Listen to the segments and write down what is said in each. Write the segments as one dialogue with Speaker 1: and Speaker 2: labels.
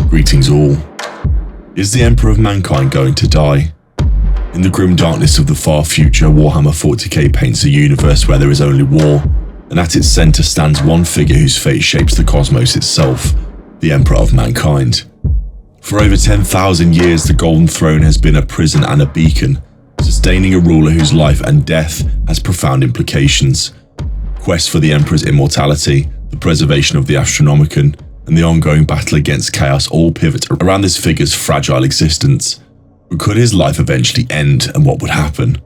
Speaker 1: Greetings all. Is the Emperor of Mankind going to die? In the grim darkness of the far future, Warhammer 40K paints a universe where there is only war, and at its centre stands one figure whose fate shapes the cosmos itself, the Emperor of Mankind. For over 10,000 years, the Golden Throne has been a prison and a beacon, sustaining a ruler whose life and death has profound implications. Quest for the Emperor's immortality, the preservation of the Astronomican, and the ongoing battle against chaos all pivot around this figure's fragile existence. But could his life eventually end, and what would happen?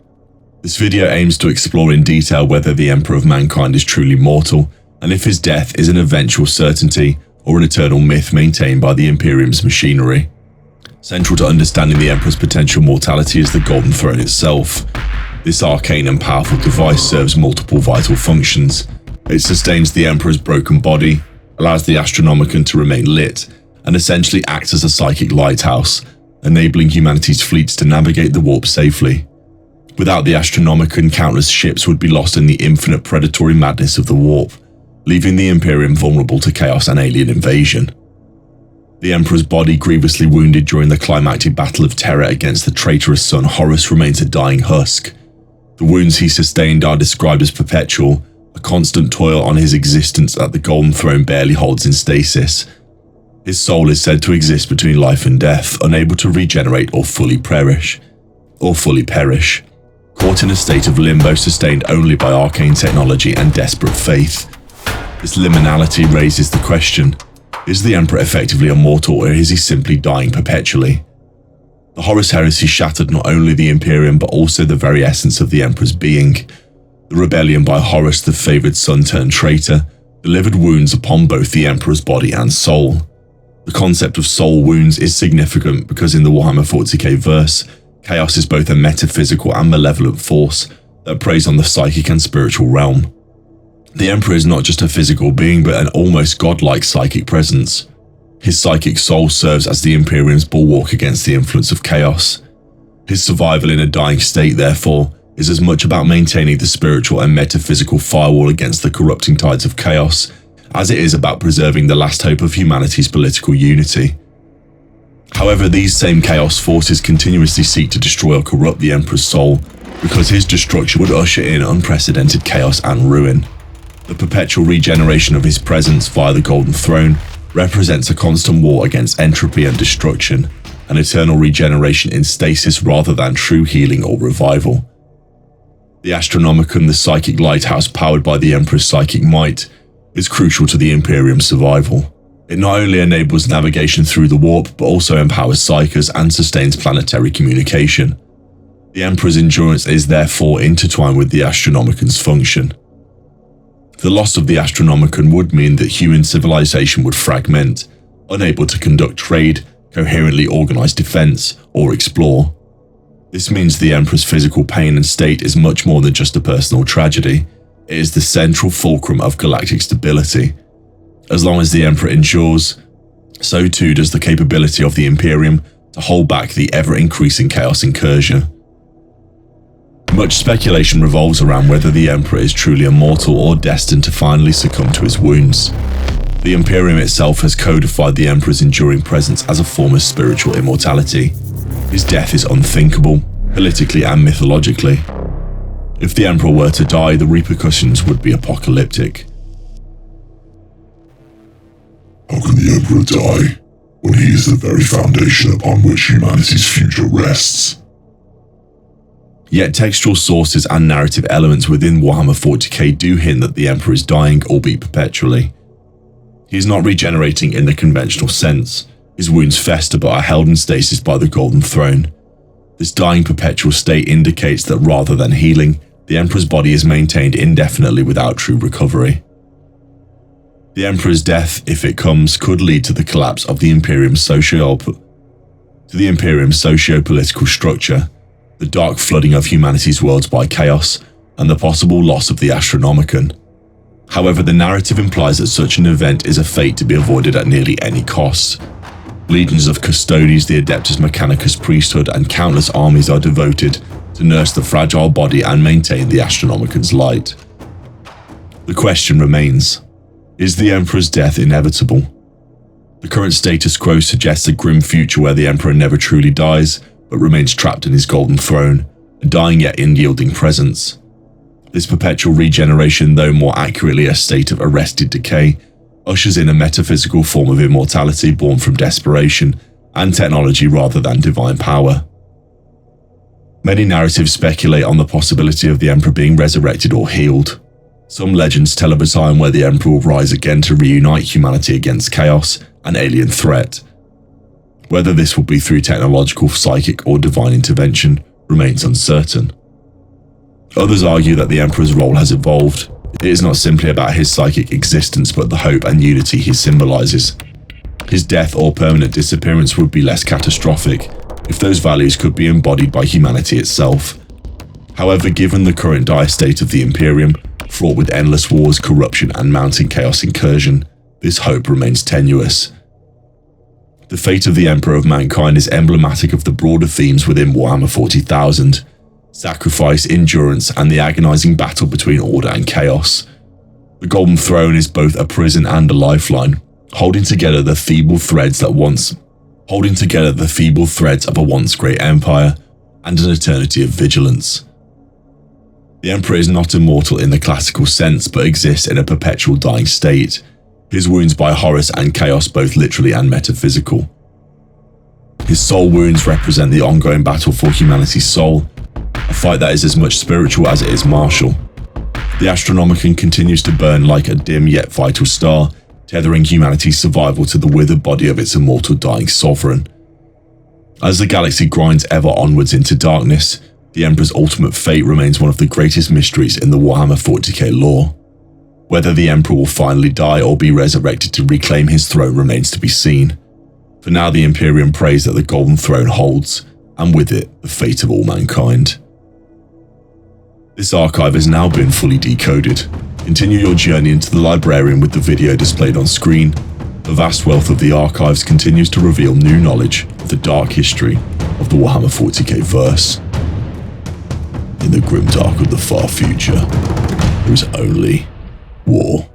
Speaker 1: This video aims to explore in detail whether the Emperor of Mankind is truly mortal, and if his death is an eventual certainty or an eternal myth maintained by the Imperium's machinery. Central to understanding the Emperor's potential mortality is the Golden Throne itself. This arcane and powerful device serves multiple vital functions. It sustains the Emperor's broken body, allows the Astronomican to remain lit, and essentially acts as a psychic lighthouse, enabling humanity's fleets to navigate the warp safely. Without the Astronomican, countless ships would be lost in the infinite predatory madness of the warp, leaving the Imperium vulnerable to chaos and alien invasion. The Emperor's body, grievously wounded during the climactic battle of Terra against the traitorous son Horus, remains a dying husk. The wounds he sustained are described as perpetual, a constant toil on his existence that the Golden Throne barely holds in stasis. His soul is said to exist between life and death, unable to regenerate or fully perish. Caught in a state of limbo sustained only by arcane technology and desperate faith. This liminality raises the question, is the Emperor effectively immortal, or is he simply dying perpetually? The Horus heresy shattered not only the Imperium but also the very essence of the Emperor's being. The rebellion by Horus, the favoured son turned traitor, delivered wounds upon both the Emperor's body and soul. The concept of soul wounds is significant because in the Warhammer 40K verse, chaos is both a metaphysical and malevolent force that preys on the psychic and spiritual realm. The Emperor is not just a physical being but an almost godlike psychic presence. His psychic soul serves as the Imperium's bulwark against the influence of chaos. His survival in a dying state, therefore, is as much about maintaining the spiritual and metaphysical firewall against the corrupting tides of chaos as it is about preserving the last hope of humanity's political unity. However, these same chaos forces continuously seek to destroy or corrupt the Emperor's soul because his destruction would usher in unprecedented chaos and ruin. The perpetual regeneration of his presence via the Golden Throne represents a constant war against entropy and destruction, an eternal regeneration in stasis rather than true healing or revival. The Astronomican, the psychic lighthouse powered by the Emperor's psychic might, is crucial to the Imperium's survival. It not only enables navigation through the warp, but also empowers psychers and sustains planetary communication. The Emperor's endurance is therefore intertwined with the Astronomican's function. The loss of the Astronomican would mean that human civilization would fragment, unable to conduct trade, coherently organize defense, or explore. This means the Emperor's physical pain and state is much more than just a personal tragedy. It is the central fulcrum of galactic stability. As long as the Emperor endures, so too does the capability of the Imperium to hold back the ever-increasing chaos incursion. Much speculation revolves around whether the Emperor is truly immortal or destined to finally succumb to his wounds. The Imperium itself has codified the Emperor's enduring presence as a form of spiritual immortality. His death is unthinkable, politically and mythologically. If the Emperor were to die, the repercussions would be apocalyptic.
Speaker 2: How can the Emperor die when he is the very foundation upon which humanity's future rests?
Speaker 1: Yet textual sources and narrative elements within Warhammer 40K do hint that the Emperor is dying, albeit perpetually. He is not regenerating in the conventional sense. His wounds fester but are held in stasis by the Golden Throne. This dying perpetual state indicates that rather than healing, the Emperor's body is maintained indefinitely without true recovery. The Emperor's death, if it comes, could lead to the collapse of the Imperium's socio-political structure, the dark flooding of humanity's worlds by chaos, and the possible loss of the Astronomican. However, the narrative implies that such an event is a fate to be avoided at nearly any cost. Legions of Custodes, the Adeptus Mechanicus priesthood, and countless armies are devoted to nurse the fragile body and maintain the Astronomican's light. The question remains, is the Emperor's death inevitable? The current status quo suggests a grim future where the Emperor never truly dies, but remains trapped in his golden throne, a dying yet unyielding presence. This perpetual regeneration, though more accurately a state of arrested decay, ushers in a metaphysical form of immortality born from desperation and technology rather than divine power. Many narratives speculate on the possibility of the Emperor being resurrected or healed. Some legends tell of a time where the Emperor will rise again to reunite humanity against chaos and alien threat. Whether this will be through technological, psychic, or divine intervention remains uncertain. Others argue that the Emperor's role has evolved. It is not simply about his psychic existence, but the hope and unity he symbolizes. His death or permanent disappearance would be less catastrophic if those values could be embodied by humanity itself. However, given the current dire state of the Imperium, fraught with endless wars, corruption, and mounting chaos incursion, this hope remains tenuous. The fate of the Emperor of Mankind is emblematic of the broader themes within Warhammer 40,000. Sacrifice, endurance, and the agonizing battle between order and chaos. The Golden Throne is both a prison and a lifeline, holding together the feeble threads of a once great empire and an eternity of vigilance. The Emperor is not immortal in the classical sense, but exists in a perpetual dying state, his wounds by Horus and chaos both literally and metaphysical. His soul wounds represent the ongoing battle for humanity's soul, a fight that is as much spiritual as it is martial. The Astronomican continues to burn like a dim yet vital star, tethering humanity's survival to the withered body of its immortal dying sovereign. As the galaxy grinds ever onwards into darkness, the Emperor's ultimate fate remains one of the greatest mysteries in the Warhammer 40K lore. Whether the Emperor will finally die or be resurrected to reclaim his throne remains to be seen. For now, the Imperium prays that the Golden Throne holds, and with it, the fate of all mankind. This archive has now been fully decoded. Continue your journey into the librarian with the video displayed on screen. The vast wealth of the archives continues to reveal new knowledge of the dark history of the Warhammer 40K verse. In the grim dark of the far future, there is only war.